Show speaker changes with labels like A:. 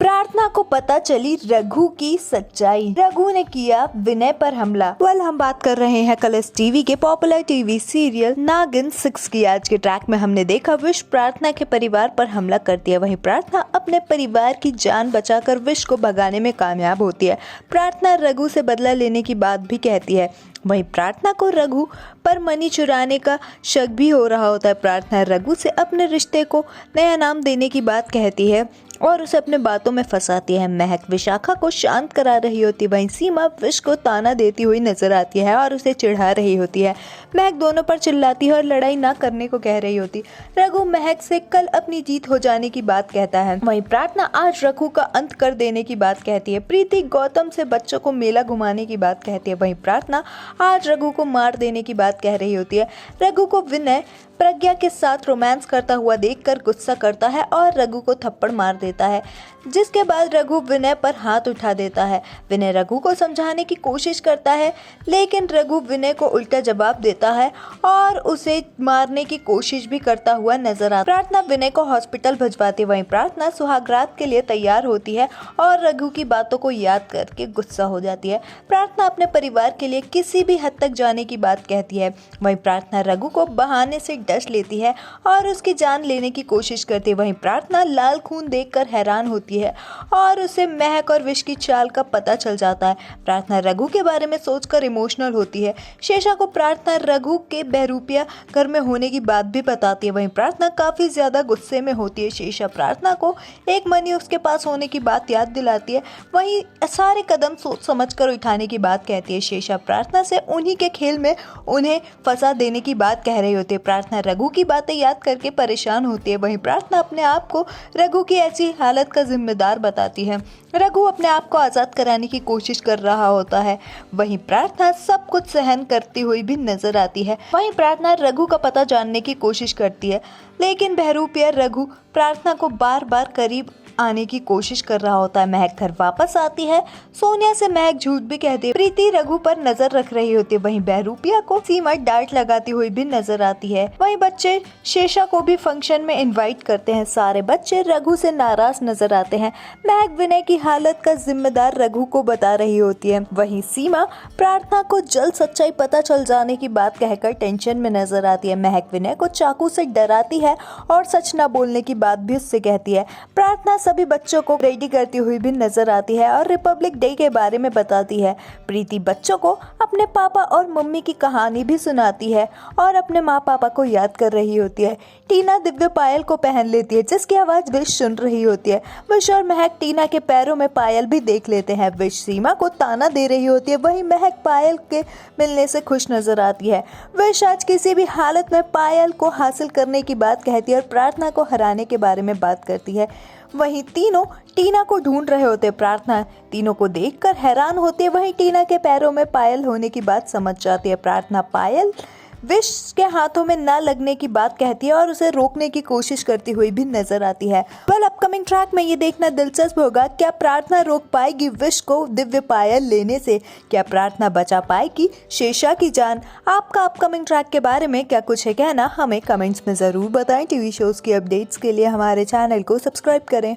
A: प्रार्थना को पता चली रघु की सच्चाई। रघु ने किया विनय पर हमला। हम बात कर रहे हैं कलर्स टीवी के पॉपुलर टीवी सीरियल नागिन 6 की। आज के ट्रैक में हमने देखा विश प्रार्थना के परिवार पर हमला करती है। वहीं प्रार्थना अपने परिवार की जान बचाकर विश को भगाने में कामयाब होती है। प्रार्थना रघु से बदला लेने की बात भी कहती है। वहीं प्रार्थना को रघु पर मनी चुराने का शक भी हो रहा होता है। प्रार्थना रघु से अपने रिश्ते को नया नाम देने की बात कहती है और उसे अपने बातों में फंसाती है। महक विशाखा को शांत करा रही होती है। वहीं सीमा विश को ताना देती हुई नजर आती है और उसे चिढ़ा रही होती है। महक दोनों पर चिल्लाती है और लड़ाई ना करने को कह रही होती। रघु महक से कल अपनी जीत हो जाने की बात कहता है। वहीं प्रार्थना आज रघु का अंत कर देने की बात कहती है। प्रीति गौतम से बच्चों को मेला घुमाने की बात कहती है। वहीं प्रार्थना आज रघु को मार देने की बात कह रही होती है। रघु को विनय प्रज्ञा के साथ रोमांस करता हुआ देखकर गुस्सा करता है और रघु को थप्पड़ मार देता है, जिसके बाद रघु विनय पर हाथ उठा देता है। विनय रघु को समझाने की कोशिश करता है, लेकिन रघु विनय को उल्टा जवाब देता है और उसे मारने की कोशिश भी करता हुआ नजर आता है। प्रार्थना विनय को हॉस्पिटल भिजवाती है। वहीं प्रार्थना सुहागरात के लिए तैयार होती है और रघु की बातों को याद करके गुस्सा हो जाती है। प्रार्थना अपने परिवार के लिए किसी भी हद तक जाने की बात कहती है। वहीं प्रार्थना रघु को बहाने से डस लेती है और उसकी जान लेने की कोशिश करती है। वहीं प्रार्थना लाल खून देखकर हैरान होती है और उसे महक और विश की चाल का पता चल जाता है। प्रार्थना रघु के बारे में सोचकर इमोशनल होती है। शेषा को प्रार्थना रघु के बहरूपिया घर में होने की बात भी बताती है। वहीं प्रार्थना काफी ज्यादा गुस्से में होती है। शेषा प्रार्थना को एक मनी उसके पास होने की बात याद दिलाती है। वहीं सारे कदम सोच समझ कर उठाने की बात कहती है। शेषा प्रार्थना से उन्हीं के खेल में उन्हें फंसा देने की बात कह रही होती है। प्रार्थना रघु की बातें याद करके परेशान होती है। वहीं प्रार्थना अपने आप को रघु की ऐसी हालत का जिम्मेदार बताती है। रघु अपने आप को आजाद कराने की कोशिश कर रहा होता है। वहीं प्रार्थना सब कुछ सहन करती हुई भी नजर आती है। वहीं प्रार्थना रघु का पता जानने की कोशिश करती है, लेकिन बहरूपिया रघु प्रार्थना को बार बार करीब आने की कोशिश कर रहा होता है। महक घर वापस आती है। सोनिया से महक झूठ भी कहती है। प्रीति रघु पर नजर रख रही होती है। वहीं बहरूपिया को सीमा डांट लगाती हुई भी नजर आती है। वहीं बच्चे शेषा को भी फंक्शन में इनवाइट करते हैं। सारे बच्चे रघु से नाराज नजर आते हैं। महक विनय की हालत का जिम्मेदार रघु को बता रही होती है। वहीं सीमा प्रार्थना को जल्द सच्चाई पता चल जाने की बात कहकर टेंशन में नजर आती है। महक विनय को चाकू से डराती है और सच न बोलने की बात भी उससे कहती है। प्रार्थना सभी बच्चों को रेडी करती हुई भी नजर आती है और रिपब्लिक डे के बारे में बताती है। प्रीति बच्चों को अपने पापा और मम्मी की कहानी भी सुनाती है और अपने माँ पापा को याद कर रही होती है। टीना दिव्य पायल को पहन लेती है, जिसकी आवाज विश सुन रही होती है। विश और महक टीना के पैरों में पायल भी देख लेते हैं। विश सीमा को ताना दे रही होती है। वहीं महक पायल के मिलने से खुश नजर आती है। विश आज किसी भी हालत में पायल को हासिल करने की बात कहती है और प्रार्थना को हराने के बारे में बात करती है। वहीं तीनों टीना को ढूंढ रहे होते। प्रार्थना तीनों को देखकर हैरान होती है। वहीं टीना के पैरों में पायल होने की बात समझ जाती है। प्रार्थना पायल विश के हाथों में न लगने की बात कहती है और उसे रोकने की कोशिश करती हुई भी नजर आती है। अपकमिंग ट्रैक में ये देखना दिलचस्प होगा, क्या प्रार्थना रोक पाएगी विश को दिव्य पायल लेने से? क्या प्रार्थना बचा पाएगी शेषा की जान? आपका अपकमिंग ट्रैक के बारे में क्या कुछ है कहना, हमें कमेंट्स में जरूर बताएं। टीवी शोज की अपडेट्स के लिए हमारे चैनल को सब्सक्राइब करें।